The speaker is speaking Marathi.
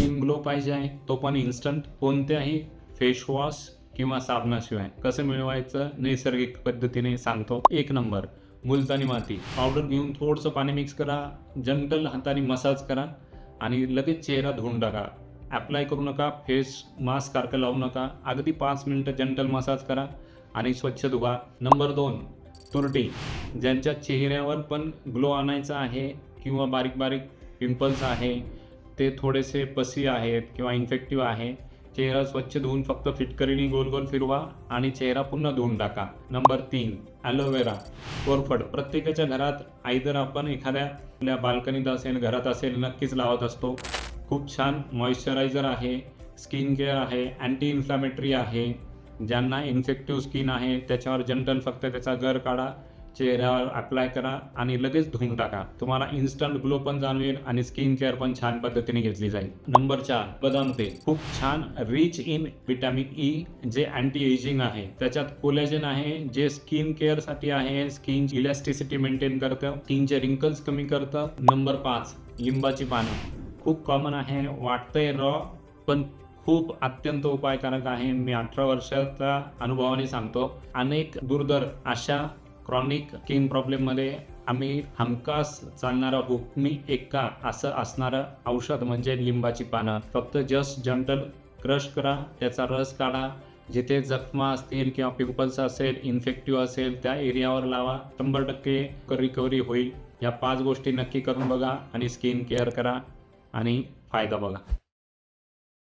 स्किन ग्लो पाहिजे आहे तो पण इन्स्टंट, कोणत्याही फेस वॉश किंवा साबणाशिवाय कसं मिळवायचं नैसर्गिक पद्धतीने सांगतो. 1 नंबर, मुलतानी माती पावडर घेऊन थोडंसं पाणी मिक्स करा, जंटल हाताने मसाज करा आणि लगेच चेहरा धुवून टाका. ॲप्लाय करू नका, फेस मास्क सारखं लावू नका. अगदी 5 मिनिटं जंटल मसाज करा आणि स्वच्छ धुवा. नंबर 2, तुरटी. ज्यांच्या चेहऱ्यावर पण ग्लो आणायचा आहे किंवा बारीक बारीक पिंपल्स आहे, ते थोडेसे पसी आहेत किंवा इन्फेक्टिव्ह आहे, चेहरा स्वच्छ धुवून फक्त फिटकरीने गोल गोल फिरवा आणि चेहरा पुन्हा धुवून टाका. नंबर 3, ॲलोवेरा कोरफड. प्रत्येकाच्या घरात आयदर आपण एखाद्या आपल्या बाल्कनीत असेल, घरात असेल, नक्कीच लावत असतो. खूप छान मॉइश्चरायझर आहे, स्किन केअर आहे, अँटी इन्फ्लॅमेटरी आहे. ज्यांना इन्फेक्टिव्ह स्किन आहे त्याच्यावर जंटल फक्त त्याचा गर काढा, चेहऱ्यावर अप्लाय करा आणि लगेच धुवून टाका. तुम्हाला इन्स्टंट ग्लो पण जाणवेल आणि स्किन केअर पण छान पद्धतीने घेतली जाईल. नंबर 4, बदाम तेल. खूप छान रिच इन व्हिटॅमिन ई जे अँटी एजिंग आहे. त्याच्यात कोलॅजन आहे जे स्किन केअरसाठी आहे, स्किन इलॅस्टिसिटी मेंटेन करतं, स्किनचे रिंकल्स कमी करतं. नंबर 5, लिंबाची पानं. खूप कॉमन आहे, वाटतंय रॉ पण खूप अत्यंत उपायकारक आहे. मी 18 वर्षाच्या अनुभवाने सांगतो. अनेक दुर्धर अशा क्रॉनिक स्किन प्रॉब्लेममध्ये आम्ही हमखास चालणारा हुकमी एक्का असं असणारं औषध म्हणजे लिंबाची पानं. फक्त जस्ट जंटल क्रश करा, त्याचा रस काढा, जिथे जखमा असतील किंवा पिंपल्स असेल, इन्फेक्टिव्ह असेल त्या एरियावर लावा. 100% रिकव्हरी होईल. या 5 गोष्टी नक्की करून बघा आणि स्किन केअर करा आणि फायदा बघा.